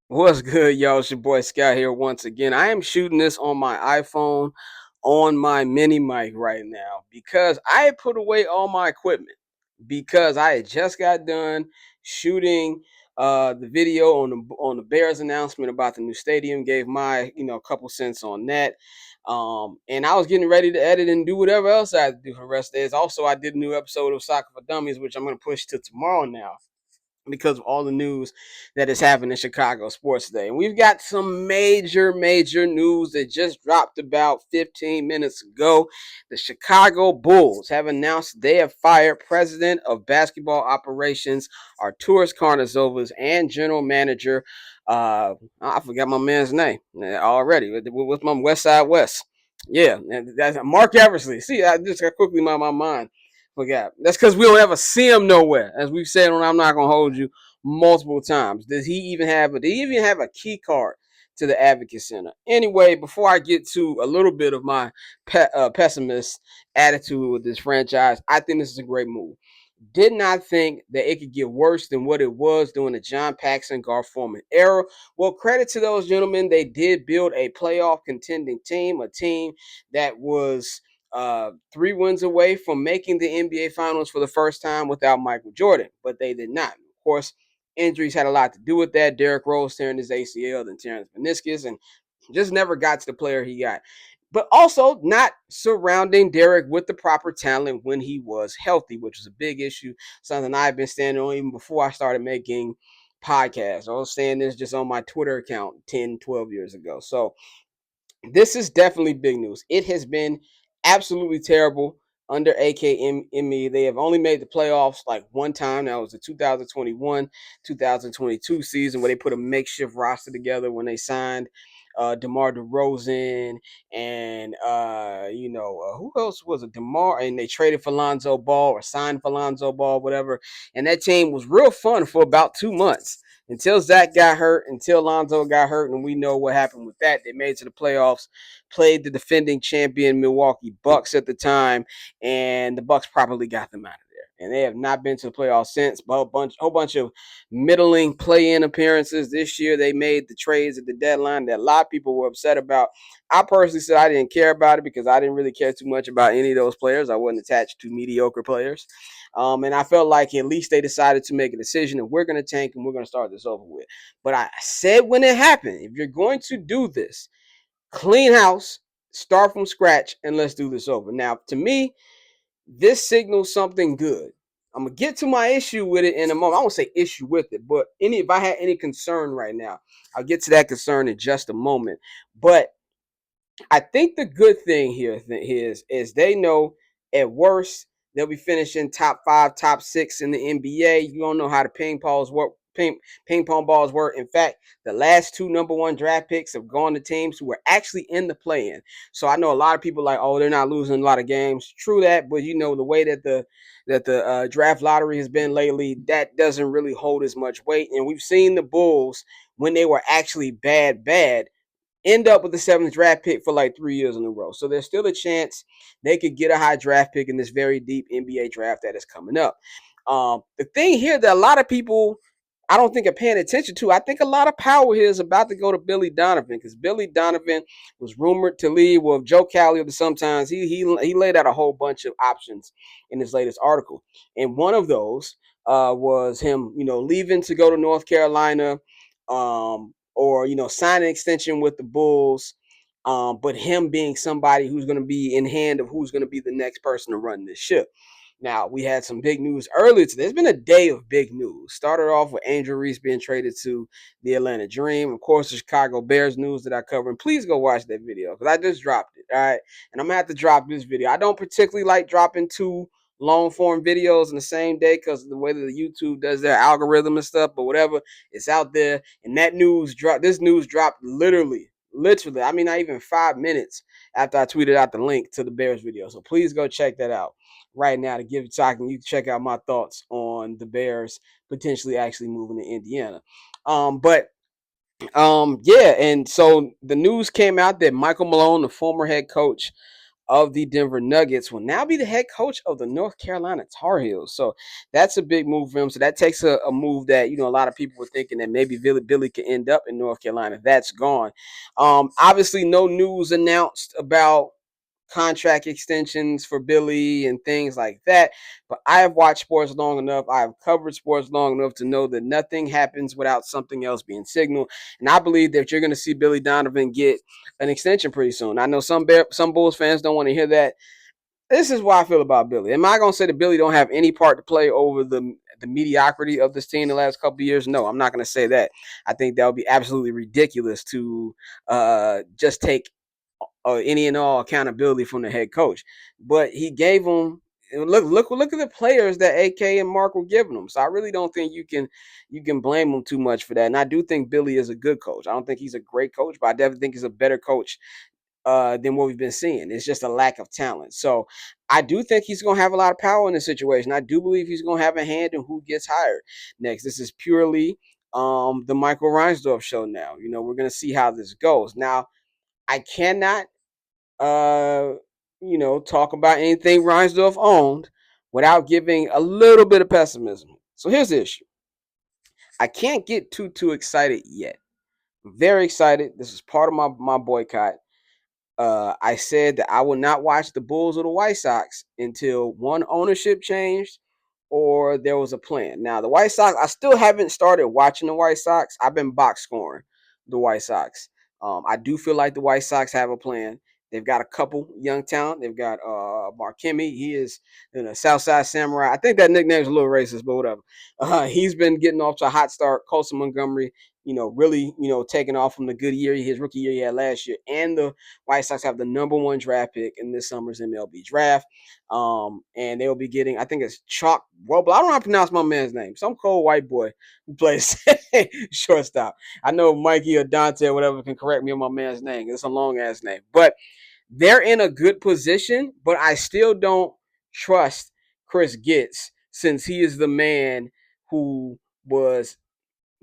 What's good, y'all? It's your boy Scout here once again. I am shooting this on my iPhone on my mini mic right now because I had put away all my equipment because I had just got done shooting the video on the Bears announcement about the new stadium. Gave my a couple cents on that. And I was getting ready to edit and do whatever else I had to do for the rest of the days. Also, I did a new episode of Soccer for Dummies, which I'm going to push to tomorrow now because of all the news that is happening in Chicago sports today. And we've got some major news that just dropped about 15 minutes ago. The Chicago Bulls have announced they have fired president of basketball operations Arturas Karnizovas and general manager, I forgot my man's name already. What's my West Side West? Yeah, that's Mark Eversley. See, I just got quickly my mind forgot. That's because we don't ever see him nowhere. As we've said on I'm Not Gonna Hold You multiple times. Did he even have a key card to the Advocate Center? Anyway, before I get to a little bit of my pessimist attitude with this franchise, I think this is a great move. Did not think that it could get worse than what it was during the John Paxson, Garth Forman era. Well, credit to those gentlemen. They did build a playoff contending team, a team that was 3 wins away from making the NBA Finals for the first time without Michael Jordan, but they did not. Of course, injuries had a lot to do with that. Derrick Rose tearing his ACL, then tearing his meniscus, and just never got to the player he got. But also not surrounding Derrick with the proper talent when he was healthy, which was a big issue, something I've been standing on even before I started making podcasts. I was saying this just on my Twitter account 10, 12 years ago. So this is definitely big news. It has been absolutely terrible under AKME. They have only made the playoffs like one time. That was the 2021 2022 season where they put a makeshift roster together when they signed DeMar DeRozan and who else was it? DeMar, and they traded for Lonzo Ball or signed for Lonzo Ball, whatever. And that team was real fun for about 2 months until Zach got hurt, until Lonzo got hurt, and we know what happened with that. They made it to the playoffs, played the defending champion Milwaukee Bucks at the time, and the Bucks probably got them out of there. And they have not been to the playoffs since. But a whole bunch of middling play-in appearances this year. They made the trades at the deadline that a lot of people were upset about. I personally said I didn't care about it because I didn't really care too much about any of those players. I wasn't attached to mediocre players. And I felt like at least they decided to make a decision and we're going to tank and we're going to start this over with. But I said when it happened, if you're going to do this, clean house, start from scratch, and let's do this over. Now, to me, this signals something good. I'm gonna get to my issue with it in a moment. I won't say issue with it, but if I had any concern right now, I'll get to that concern in just a moment. But I think the good thing here is they know at worst they'll be finishing top five, top six in the NBA. You don't know how the ping pong balls work. In fact, the last two number one draft picks have gone to teams who were actually in the play-in. So I know a lot of people like, oh, they're not losing a lot of games. True that, but the way that the draft lottery has been lately, that doesn't really hold as much weight. And we've seen the Bulls when they were actually bad end up with the seventh draft pick for like 3 years in a row. So there's still a chance they could get a high draft pick in this very deep NBA draft that is coming up. The thing here that a lot of people I don't think are paying attention to, I think a lot of power here is about to go to Billy Donovan because Billy Donovan was rumored to leave with Joe Cowley of the Sometimes. He laid out a whole bunch of options in his latest article, and one of those was him, leaving to go to North Carolina. Or sign an extension with the Bulls, but him being somebody who's going to be in hand of who's going to be the next person to run this ship. Now, we had some big news earlier today. There's been a day of big news. Started off with Angel Reese being traded to the Atlanta Dream. Of course, the Chicago Bears news that I covered. And please go watch that video because I just dropped it. All right. And I'm going to have to drop this video. I don't particularly like dropping two long form videos in the same day because of the way that the YouTube does their algorithm and stuff. But whatever, it's out there. And that news dropped. This news dropped literally. I mean, not even 5 minutes after I tweeted out the link to the Bears video. So please go check that out right now to give you talking. You can check out my thoughts on the Bears potentially actually moving to Indiana. Yeah, and so the news came out that Michael Malone, the former head coach of the Denver Nuggets, will now be the head coach of the North Carolina Tar Heels. So that's a big move for him. So that takes a move that, a lot of people were thinking that maybe Billy could end up in North Carolina. That's gone. Obviously, no news announced about contract extensions for Billy and things like that. But I have watched sports long enough. I have covered sports long enough to know that nothing happens without something else being signaled. And I believe that you're going to see Billy Donovan get an extension pretty soon. I know some Bulls fans don't want to hear that. This is what I feel about Billy. Am I going to say that Billy don't have any part to play over the mediocrity of this team the last couple of years? No, I'm not going to say that. I think that would be absolutely ridiculous to just take any and all accountability from the head coach. But he gave them look at the players that AK and Mark were giving them. So I really don't think you can blame them too much for that. And I do think Billy is a good coach. I don't think he's a great coach, but I definitely think he's a better coach than what we've been seeing. It's just a lack of talent. So I do think he's going to have a lot of power in this situation. I do believe he's going to have a hand in who gets hired next. This is purely the Michael Reinsdorf show now. We're going to see how this goes. Now, I cannot uh, talk about anything Reinsdorf owned without giving a little bit of pessimism. So here's the issue. I can't get too excited yet. I'm very excited. This is part of my boycott. I said that I will not watch the Bulls or the White Sox until one ownership changed or there was a plan. Now, the White Sox, I still haven't started watching the White Sox. I've been box scoring the White Sox. I do feel like the White Sox have a plan. They've got a couple young talent. They've got Markemi. He is Southside Samurai. I think that nickname is a little racist, but whatever. He's been getting off to a hot start. Colson Montgomery, really, taking off from the good year, his rookie year he had last year. And the White Sox have the number one draft pick in this summer's MLB draft. And they'll be getting, I think it's Chalk Wobble. I don't know how to pronounce my man's name. Some cold white boy who plays shortstop. I know Mikey or Dante or whatever can correct me on my man's name. It's a long ass name. But they're in a good position, but I still don't trust Chris Getz since he is the man who was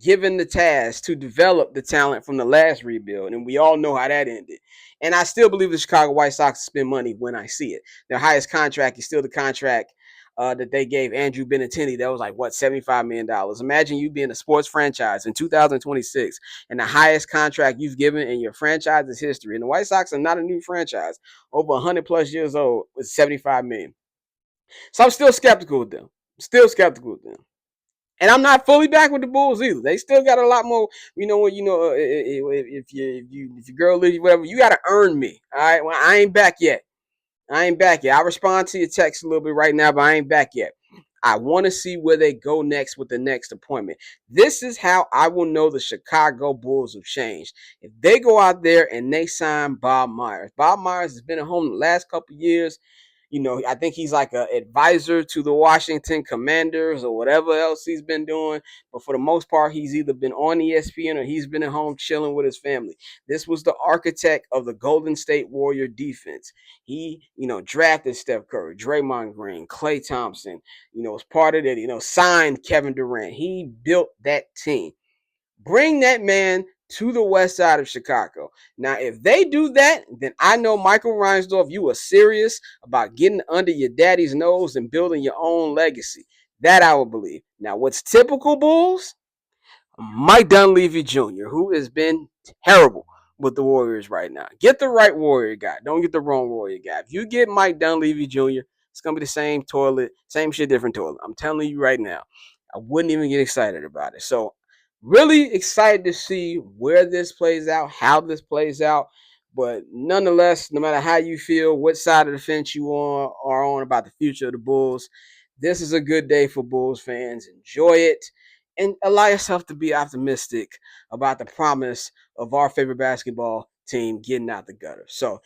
given the task to develop the talent from the last rebuild, and we all know how that ended. And I still believe the Chicago White Sox spend money when I see it. Their highest contract is still the contract that they gave Andrew Benintendi. That was like, what, $75 million. Imagine you being a sports franchise in 2026 and the highest contract you've given in your franchise's history. And the White Sox are not a new franchise, over 100 plus years old, with $75 million. So I'm still skeptical with them. Still skeptical with them. And I'm not fully back with the Bulls either. They still got a lot more. If your girl leaves you, whatever, you got to earn me. All right. Well, I ain't back yet. I respond to your text a little bit right now, but I ain't back yet. I want to see where they go next with the next appointment. This is how I will know the Chicago Bulls have changed. If they go out there and they sign Bob Myers. Bob Myers has been at home the last couple of years. I think he's like an advisor to the Washington Commanders or whatever else he's been doing. But for the most part, he's either been on ESPN or he's been at home chilling with his family. This was the architect of the Golden State Warrior defense. He, drafted Steph Curry, Draymond Green, Klay Thompson, was part of that, signed Kevin Durant. He built that team. Bring that man to the west side of Chicago. Now, if they do that, then I know Michael Reinsdorf, you are serious about getting under your daddy's nose and building your own legacy. That I would believe. Now, what's typical Bulls? Mike Dunleavy Jr., who has been terrible with the Warriors right now. Get the right Warrior guy. Don't get the wrong Warrior guy. If you get Mike Dunleavy Jr., it's going to be the same toilet, same shit, different toilet. I'm telling you right now. I wouldn't even get excited about it. So, really excited to see where this plays out, how this plays out. But nonetheless, no matter how you feel, what side of the fence you are on about the future of the Bulls, this is a good day for Bulls fans. Enjoy it and allow yourself to be optimistic about the promise of our favorite basketball team getting out the gutter. So,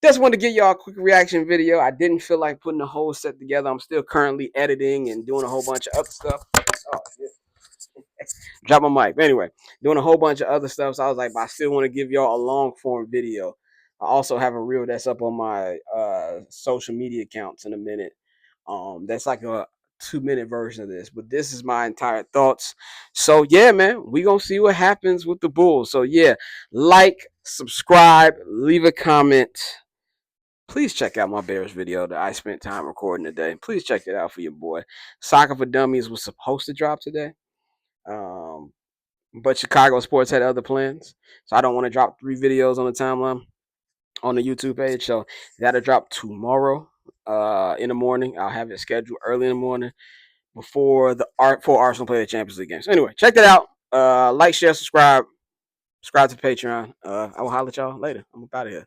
just wanted to give y'all a quick reaction video. I didn't feel like putting the whole set together. I'm still currently editing and doing a whole bunch of other stuff. Oh, yeah. Drop my mic. But anyway, doing a whole bunch of other stuff. So I was like, but I still want to give y'all a long form video. I also have a reel that's up on my social media accounts in a minute. That's like a 2-minute version of this, but this is my entire thoughts. So yeah, man, we gonna see what happens with the Bulls. So yeah, like, subscribe, leave a comment. please check out my Bears video that I spent time recording today. Please check it out for your boy. Soccer for Dummies was supposed to drop today, um, but Chicago Sports had other plans, so I don't want to drop 3 videos on the timeline on the YouTube page. So that'll drop tomorrow in the morning. I'll have it scheduled early in the morning before Arsenal play the Champions League games. Anyway, check that out. Like, share, subscribe to Patreon. I will holler at y'all later. I'm out of here.